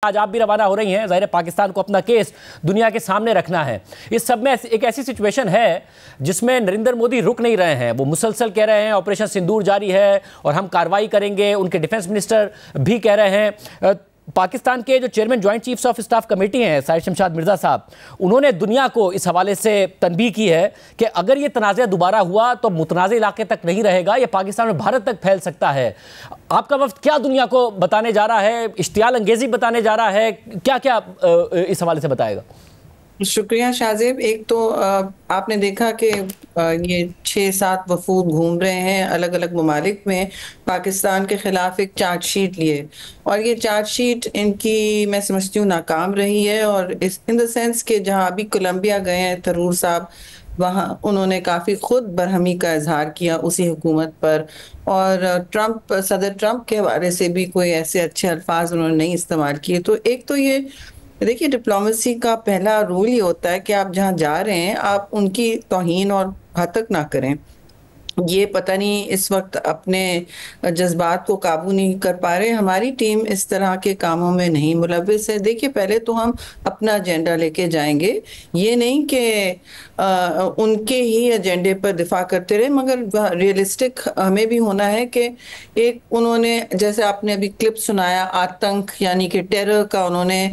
आज आप भी रवाना हो रही हैं, ज़ाहिर है पाकिस्तान को अपना केस दुनिया के सामने रखना है। इस सब में एक ऐसी सिचुएशन है जिसमें नरेंद्र मोदी रुक नहीं रहे हैं। वो मुसलसल कह रहे हैं ऑपरेशन सिंदूर जारी है और हम कार्रवाई करेंगे। उनके डिफेंस मिनिस्टर भी कह रहे हैं। पाकिस्तान के जो chairman joint chiefs of staff committee हैं साहिर शमशाद मिर्जा साहब, उन्होंने दुनिया को इस हवाले से तनबीह की है कि अगर ये तनाज़ा दोबारा हुआ तो मुतनाज़ इलाके तक नहीं रहेगा, ये पाकिस्तान और भारत तक फैल सकता है। आपका वफ्द क्या दुनिया को बताने जा रहा है, इश्तियाल अंगेजी बताने जा रहा है, क्या क्या इस हवाले से बताएगा? शुक्रिया शाहजेब। एक तो आपने देखा कि ये 6-7 वफूद घूम रहे हैं अलग अलग ममालिक में, पाकिस्तान के खिलाफ एक चार्जशीट लिए, और ये चार्जशीट इनकी मैं समझती हूँ नाकाम रही है। और इस इन द सेंस कि जहाँ अभी कोलंबिया गए हैं थरूर साहब, वहाँ उन्होंने काफ़ी खुद बरहमी का इजहार किया उसी हुकूमत पर, और सदर ट्रंप के हवाले से भी कोई ऐसे अच्छे अल्फाज उन्होंने नहीं इस्तेमाल किए। तो एक तो ये देखिए, डिप्लोमेसी का पहला रूल ये होता है कि आप जहाँ जा रहे हैं आप उनकी तौहीन और हतक ना करें। ये पता नहीं इस वक्त अपने जज्बात को काबू नहीं कर पा रहे। हमारी टीम इस तरह के कामों में नहीं मुलव्विस है। देखिए, पहले तो हम अपना एजेंडा लेके जाएंगे, ये नहीं कि उनके ही एजेंडे पर दिफा करते रहे, मगर रियलिस्टिक हमें भी होना है कि एक उन्होंने, जैसे आपने अभी क्लिप सुनाया, आतंक यानी कि टेरर का उन्होंने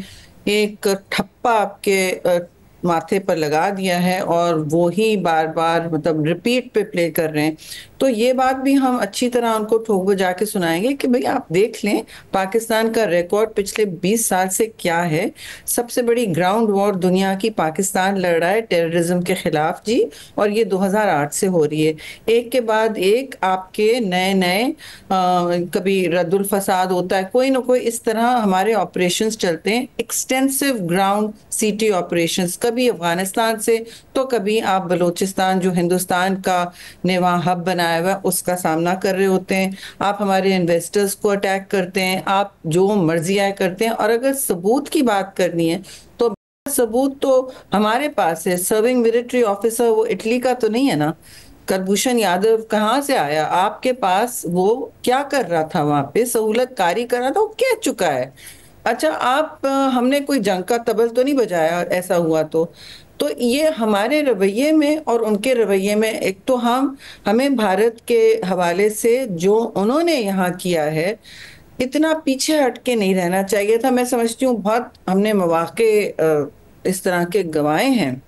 एक ठप्पा आपके माथे पर लगा दिया है और वो ही बार बार मतलब रिपीट पे प्ले कर रहे हैं। तो ये बात भी हम अच्छी तरह उनको ठोक बजा के सुनाएंगे कि भाई आप देख लें पाकिस्तान का रिकॉर्ड पिछले 20 साल से क्या है। सबसे बड़ी ग्राउंड वॉर दुनिया की पाकिस्तान लड़ रहा है टेररिज्म के खिलाफ जी, और ये 2008 से हो रही है। एक के बाद एक आपके नए नए कभी रद्दुल फसाद होता है, कोई ना कोई इस तरह हमारे ऑपरेशंस चलते हैं, एक्सटेंसिव ग्राउंड सीटी ऑपरेशंस, कभी अफगानिस्तान से तो कभी आप बलूचिस्तान जो हिंदुस्तान का ने वहाँ हब बनाया हुआ उसका सामना कर रहे होते हैं। आप हमारे इन्वेस्टर्स को अटैक करते हैं, आप जो मर्जी आए करते हैं। और अगर सबूत की बात करनी है तो सबूत तो हमारे पास है। सर्विंग मिलिट्री ऑफिसर वो इटली का तो नहीं है ना, कुलभूषण यादव कहाँ से आया आपके पास? वो क्या कर रहा था वहां पे? सहूलत कारी कर रहा था, वो कह चुका है। अच्छा, आप हमने कोई जंग का तबल तो नहीं बजाया ऐसा हुआ तो ये हमारे रवैये में और उनके रवैये में, एक तो हमें भारत के हवाले से जो उन्होंने यहाँ किया है इतना पीछे हट के नहीं रहना चाहिए था। मैं समझती हूँ बहुत हमने मौके इस तरह के गंवाए हैं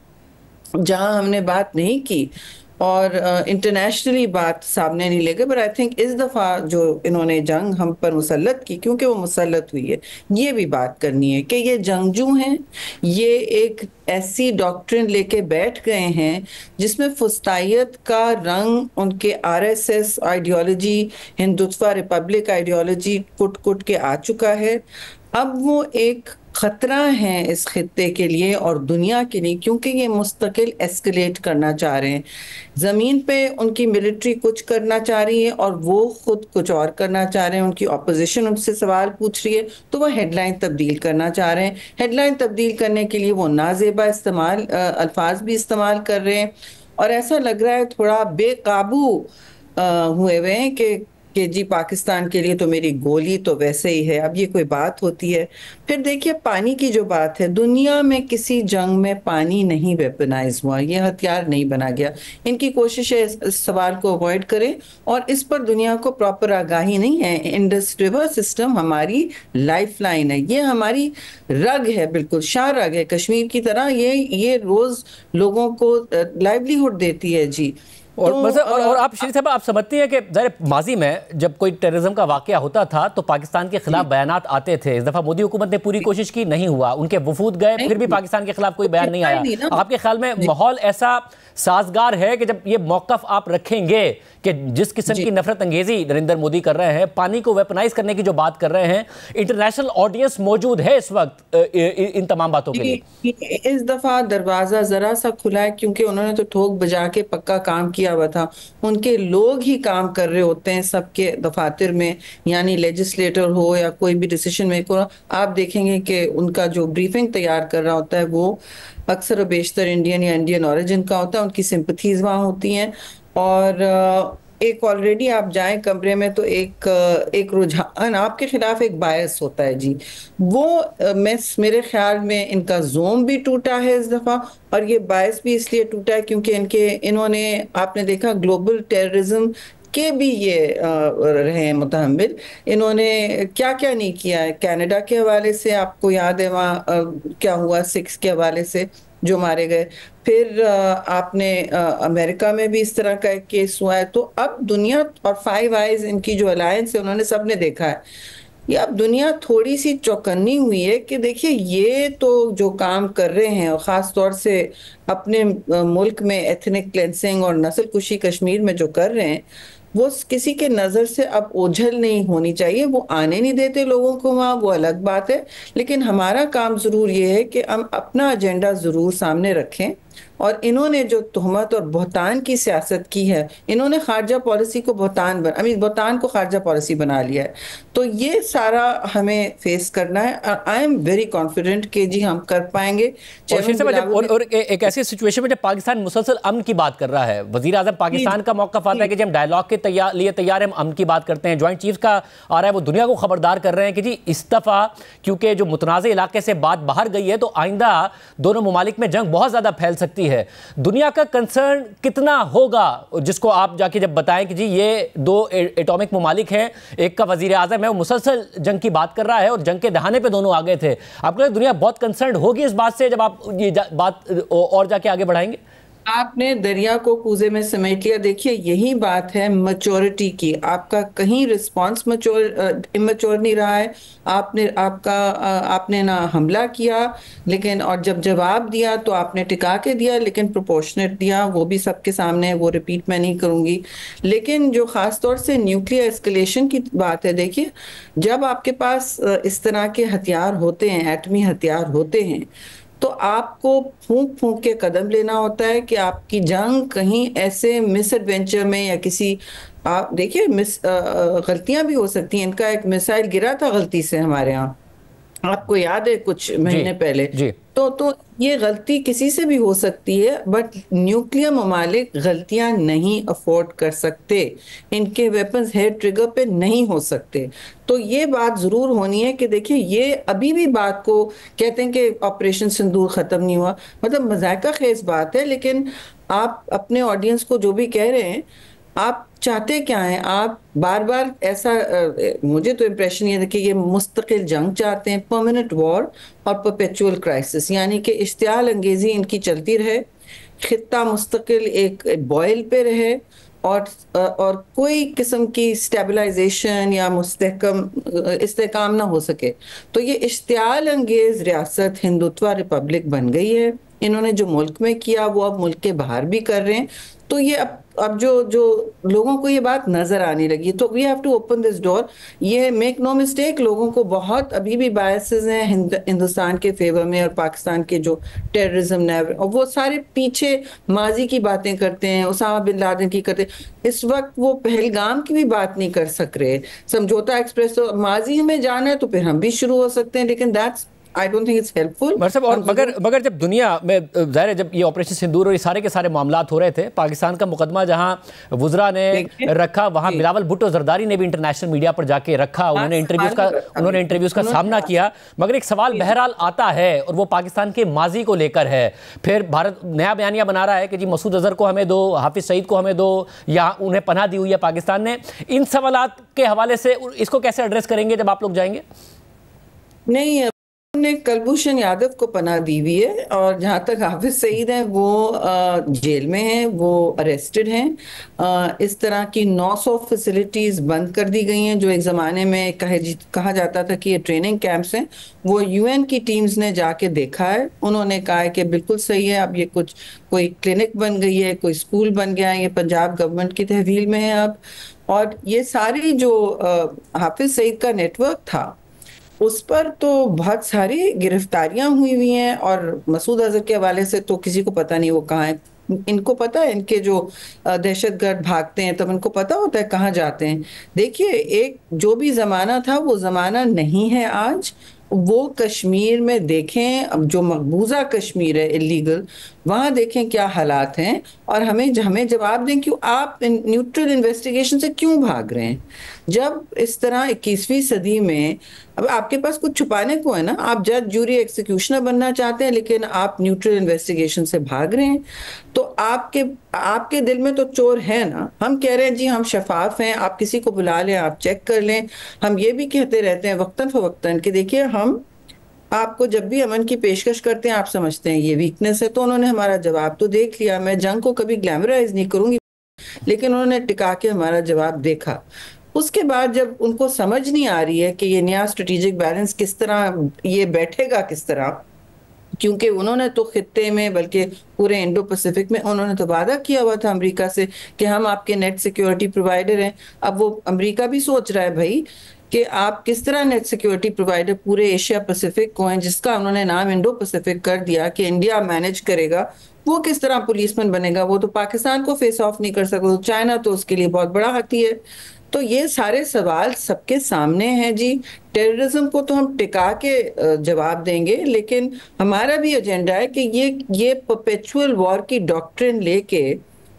जहां हमने बात नहीं की और इंटरनेशनली बात सामने नहीं ले गए। बट आई थिंक इस दफा जो इन्होंने जंग हम पर मुसल्लत की, क्योंकि वो मुसल्लत हुई है, ये भी बात करनी है कि ये जंगजू हैं। ये एक ऐसी डॉक्ट्रिन लेके बैठ गए हैं जिसमें फुस्तायत का रंग उनके RSS ideology, Hindutva Republic ideology कुट कुट के आ चुका है। अब वो एक खतरा है इस खित्ते के लिए और दुनिया के लिए, क्योंकि ये मुस्तकिल एस्केलेट करना चाह रहे हैं। जमीन पे उनकी मिलिट्री कुछ करना चाह रही है और वो खुद कुछ और करना चाह रहे हैं। उनकी ऑपोजिशन उनसे सवाल पूछ रही है तो वो हेडलाइन तब्दील करना चाह रहे हैं। हेडलाइन तब्दील करने के लिए वो नाजेबा अल्फाज भी इस्तेमाल कर रहे हैं और ऐसा लग रहा है थोड़ा बेकाबू हुए हुए हैं कि जी पाकिस्तान के लिए तो मेरी गोली तो वैसे ही है। अब ये कोई बात होती है? फिर देखिए, पानी की जो बात है, दुनिया में किसी जंग में पानी नहीं वेपनाइज हुआ, ये हथियार नहीं बना गया। इनकी कोशिश है इस सवाल को अवॉइड करें और इस पर दुनिया को प्रॉपर आगाही नहीं है। इंडस रिवर सिस्टम हमारी लाइफ लाइन है, ये हमारी रग है, बिल्कुल शाह रग है कश्मीर की तरह। ये रोज लोगों को लाइवलीहुड देती है जी। और और आप शरीफ साहब, आप समझती हैं कि ज़ाहिर माजी में जब कोई टेररिज्म का वाकया होता था तो पाकिस्तान के खिलाफ बयानात आते थे। इस दफ़ा मोदी हुकूमत ने पूरी कोशिश की, नहीं हुआ। उनके वफूद गए, फिर भी पाकिस्तान के खिलाफ कोई बयान नहीं आया। आपके ख्याल में माहौल ऐसा साजगार है कि जब ये मौकफ आप रखेंगे कि जिस किस्म की नफरत अंगेजी नरेंद्र मोदी कर रहे हैं, पानी को वेपनाइज करने की जो बात कर रहे हैं, इंटरनेशनल ऑडियंस मौजूद है इस वक्त इन तमाम बातों के लिए? इस दफा दरवाजा जरा सा खुला है क्योंकि उन्होंने तो ठोक बजा के पक्का काम किया हुआ था। उनके लोग ही काम कर रहे होते हैं सबके दफातर में, यानी लेजिस्लेटर हो या कोई भी डिसीजन मेकर हो। आप देखेंगे कि उनका जो ब्रीफिंग तैयार कर रहा होता है वो अक्सर बेशतर इंडियन या इंडियन ओरिजिन का होता है। उनकी सिंपथीज वहाँ होती हैं और एक ऑलरेडी आप जाएं कमरे में तो एक रुझान आपके खिलाफ, एक बायस होता है जी। वो मेरे ख्याल में इनका जोम भी टूटा है इस दफा, और ये बायस भी इसलिए टूटा है क्योंकि इन्होंने, आपने देखा ग्लोबल टेररिज्म के भी ये रहे हैं मुतहम्मिल। इन्होंने क्या क्या नहीं किया है। कनाडा के हवाले से आपको याद है वहाँ क्या हुआ, सिक्स के हवाले से जो मारे गए। फिर आपने अमेरिका में भी इस तरह का एक केस हुआ है। तो अब दुनिया और फाइव आइज इनकी जो अलायंस है, उन्होंने सबने देखा है। ये अब दुनिया थोड़ी सी चौकन्नी हुई है कि देखिए ये तो जो काम कर रहे हैं, और ख़ास तौर से अपने मुल्क में एथनिक क्लेंसिंग और नस्ल कुशी कश्मीर में जो कर रहे हैं, वो किसी के नज़र से अब ओझल नहीं होनी चाहिए। वो आने नहीं देते लोगों को वहाँ, वो अलग बात है, लेकिन हमारा काम ज़रूर ये है कि हम अपना एजेंडा ज़रूर सामने रखें। और इन्होंने जो तहमत और बहतान की सियासत की है, इन्होंने खारजा पॉलिसी को बहतान को खारजा पॉलिसी बना लिया है। तो ये सारा हमें फेस करना है। आई एम वेरी कॉन्फिडेंट कि जी हम कर पाएंगे। और एक ऐसी सिचुएशन में जब पाकिस्तान मुसलसल अमन की बात कर रहा है, वजीर आजम पाकिस्तान का मौक़िफ़ आता है कि जब हम डायलॉग के लिए तैयार हैं, हम अमन की बात करते हैं। ज्वाइंट चीफ का आ रहा है, वो दुनिया को खबरदार कर रहे हैं कि जी इस दफ़ा क्योंकि जो मुतनाज़ इलाके से बात बाहर गई है, तो आइंदा दोनों ममालिक में जंग बहुत ज़्यादा फैल सकती है। दुनिया का कंसर्न कितना होगा, जिसको आप जाके जब बताएं कि जी ये दो एटॉमिक ममालिक हैं, एक का वजीर आजम है, वो मुसलसल जंग की बात कर रहा है और जंग के दहाने पे दोनों आ गए थे। आपको लगता है दुनिया बहुत कंसर्न होगी इस बात से जब आप ये बात और जाके आगे बढ़ाएंगे? आपने दरिया को कूजे में समेट लिया। देखिए यही बात है मैच्योरिटी की। आपका कहीं रिस्पांस इमेच्योर नहीं रहा है। आपने ना हमला किया, लेकिन और जब जवाब दिया तो आपने टिका के दिया, लेकिन प्रोपोर्शनेट दिया। वो भी सबके सामने है, वो रिपीट मैं नहीं करूंगी। लेकिन जो खास तौर से न्यूक्लियर एस्केलेशन की बात है, देखिए जब आपके पास इस तरह के हथियार होते हैं, एटमी हथियार होते हैं, तो आपको फूंक फूंक के कदम लेना होता है कि आपकी जंग कहीं ऐसे मिस एडवेंचर में या किसी, आप देखिए गलतियां भी हो सकती हैं। इनका एक मिसाइल गिरा था गलती से हमारे यहाँ, आपको याद है कुछ महीने पहले। जी। तो ये गलती किसी से भी हो सकती है, बट न्यूक्लियर ममालिक गलतियां नहीं अफोर्ड कर सकते। इनके वेपन्स हेड ट्रिगर पे नहीं हो सकते। तो ये बात जरूर होनी है कि देखिए ये अभी भी बात को कहते हैं कि ऑपरेशन सिंदूर खत्म नहीं हुआ, मतलब मजाका खेज बात है। लेकिन आप अपने ऑडियंस को जो भी कह रहे हैं, आप चाहते क्या हैं? आप बार बार ऐसा मुझे तो इम्प्रेशन ये है कि ये मुस्तकिल जंग चाहते हैं, परमानेंट वॉर और परपेचुअल क्राइसिस, यानी कि इश्तियाल अंगेजी इनकी चलती रहे, खित्ता मुस्तकिल एक बॉयल पे रहे, और कोई किस्म की स्टेबलाइजेशन या इस्तेकाम ना हो सके। तो ये इश्तियाल अंगेज रियासत हिंदुत्व रिपब्लिक बन गई है। इन्होंने जो मुल्क में किया वो अब मुल्क के बाहर भी कर रहे हैं। तो ये अब जो लोगों को ये बात नजर आने लगी, तो we have to open this door. ये मेक नो मिस्टेक, लोगों को बहुत अभी भी बायसेस हैं हिंदुस्तान के फेवर में और पाकिस्तान के जो टेररिज्म है, और वो सारे पीछे माजी की बातें करते हैं, उसामा बिन लादेन की करते हैं। इस वक्त वो पहलगाम की भी बात नहीं कर सक रहे। समझौता एक्सप्रेस तो माजी में जाना है तो फिर हम भी शुरू हो सकते हैं, लेकिन that's I don't think it's helpful। और मगर जब दुनिया में ज़ाहिर है, जब ये ऑपरेशन सिंदूर और ये सारे के सारे मामलात हो रहे थे, पाकिस्तान का मुकदमा जहां वुज़रा ने रखा, वहां बिलावल भुट्टो जरदारी ने भी इंटरनेशनल मीडिया पर जाके रखा। उन्होंने इंटरव्यूज़ का सामना किया। मगर एक सवाल बहरहाल आता है, और वो पाकिस्तान के माजी को लेकर है। फिर भारत नया बयानिया बना रहा है कि जी मसूद अजहर को हमें दो, हाफिज सईद को हमें दो, या उन्हें पनाह दी हुई है पाकिस्तान ने। इन सवालात के हवाले से इसको कैसे एड्रेस करेंगे जब आप लोग जाएंगे? नहीं, ने कलभूषण यादव को पनाह दी हुई है, और जहाँ तक हाफिज सईद हैं वो जेल में हैं, वो अरेस्टेड हैं। इस तरह की 900 फैसिलिटीज बंद कर दी गई हैं जो एक ज़माने में कहा जाता था कि ये ट्रेनिंग कैंप्स हैं। वो यूएन की टीम्स ने जाके देखा है, उन्होंने कहा है कि बिल्कुल सही है। अब ये कोई क्लिनिक बन गई है, कोई स्कूल बन गया है, ये पंजाब गवर्नमेंट की तहवील में है अब। और ये सारी जो हाफिज सईद का नेटवर्क था, उस पर तो बहुत सारी गिरफ्तारियां हुई हैं। और मसूद अजहर के हवाले से तो किसी को पता नहीं वो कहाँ है। इनको पता है, इनके जो दहशतगर्द भागते हैं तब इनको पता होता है कहाँ जाते हैं। देखिए एक जो भी ज़माना था वो ज़माना नहीं है आज। वो कश्मीर में देखें, अब जो मकबूजा कश्मीर है इलीगल, वहां देखें क्या हालात हैं, और हमें जवाब दें कि आप न्यूट्रल इन्वेस्टिगेशन से क्यों भाग रहे हैं। जब इस तरह 21वीं सदी में अब आपके पास कुछ छुपाने को है ना, आप जज जूरी एक्सिक्यूशनर बनना चाहते हैं लेकिन आप न्यूट्रल इन्वेस्टिगेशन से भाग रहे हैं, तो आपके आपके दिल में तो चोर है ना। हम कह रहे हैं जी हम शफाफ हैं, आप किसी को बुला लें, आप चेक कर लें। हम ये भी कहते रहते हैं वक्तन फवक्तन कि देखिए हम आपको जब भी अमन की पेशकश करते हैं आप समझते हैं ये वीकनेस है, तो उन्होंने हमारा जवाब तो देख लिया। मैं जंग को कभी ग्लैमराइज नहीं करूंगी, लेकिन उन्होंने टिका के हमारा जवाब देखा। उसके बाद जब उनको समझ नहीं आ रही है कि ये नया स्ट्रेटेजिक बैलेंस किस तरह ये बैठेगा किस तरह, क्योंकि उन्होंने तो खित्ते में बल्कि पूरे इंडो पैसिफिक में उन्होंने तो वादा किया हुआ था अमेरिका से कि हम आपके नेट सिक्योरिटी प्रोवाइडर हैं। अब वो अमेरिका भी सोच रहा है भाई कि आप किस तरह नेट सिक्योरिटी प्रोवाइडर पूरे एशिया पैसिफिक को हैं, जिसका उन्होंने नाम इंडो पैसिफिक कर दिया कि इंडिया मैनेज करेगा, वो किस तरह पुलिसमैन बनेगा। वो तो पाकिस्तान को फेस ऑफ नहीं कर सकता, तो चाइना तो उसके लिए बहुत बड़ा हाथी है। तो ये सारे सवाल सबके सामने हैं जी। टेररिज्म को तो हम टिका के जवाब देंगे, लेकिन हमारा भी एजेंडा है कि ये परपेचुअल वॉर की डॉक्ट्रिन लेके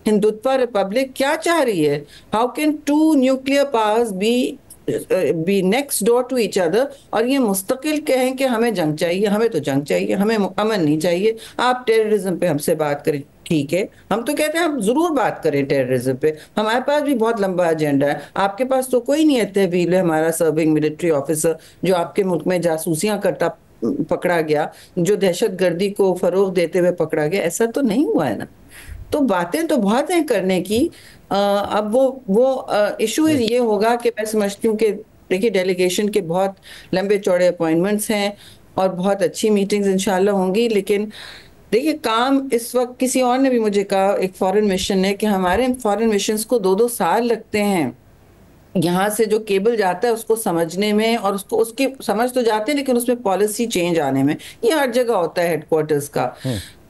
हिंदुत्व रिपब्लिक क्या चाह रही है। How can two nuclear powers be next door to each other, और ये मुस्तकिल कहें कि हमें जंग चाहिए, हमें तो जंग चाहिए, हमें अमन नहीं चाहिए। आप टेररिज्म पे हमसे बात करें, ठीक है, हम तो कहते हैं आप जरूर बात करें टेररिज्म पे, हमारे पास भी बहुत लंबा एजेंडा है। आपके पास तो कोई नहीं है तहवील है, हमारा सर्विंग मिलिट्री ऑफिसर जो आपके मुल्क में जासूसियां करता पकड़ा गया, जो दहशतगर्दी को फरोग देते हुए पकड़ा गया, ऐसा तो नहीं हुआ है ना। तो बातें तो बहुत हैं करने की। अब वो इशू ये होगा कि मैं समझती हूँ कि देखिए डेलीगेशन के बहुत लंबे चौड़े अपॉइंटमेंट्स हैं और बहुत अच्छी मीटिंग्स इंशाल्लाह होंगी, लेकिन देखिए काम इस वक्त किसी और ने भी मुझे कहा, एक फॉरेन मिशन ने, कि हमारे फॉरेन मिशंस को 2-2 साल लगते हैं यहाँ से जो केबल जाता है उसको समझने में, और उसको उसकी समझ तो जाते हैं लेकिन उसमें पॉलिसी चेंज आने में। ये हर जगह होता है हेडक्वार्टर्स का।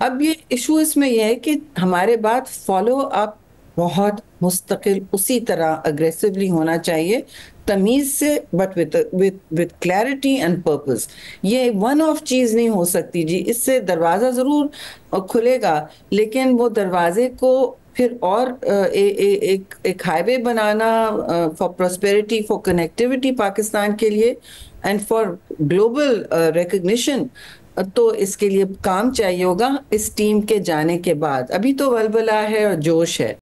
अब ये इशू इसमें यह है कि हमारे बाद फॉलो अप बहुत मुस्तकिल उसी तरह अग्रेसिवली होना चाहिए, तमीज से, but with clarity and purpose. ये वन ऑफ चीज नहीं हो सकती जी। इससे दरवाजा जरूर खुलेगा, लेकिन वो दरवाजे को फिर और एक highway banana for prosperity, for connectivity Pakistan के लिए एंड फॉर ग्लोबल रिकग्निशन, तो इसके लिए काम चाहिए होगा इस टीम के जाने के बाद। अभी तो वलवला है और जोश है,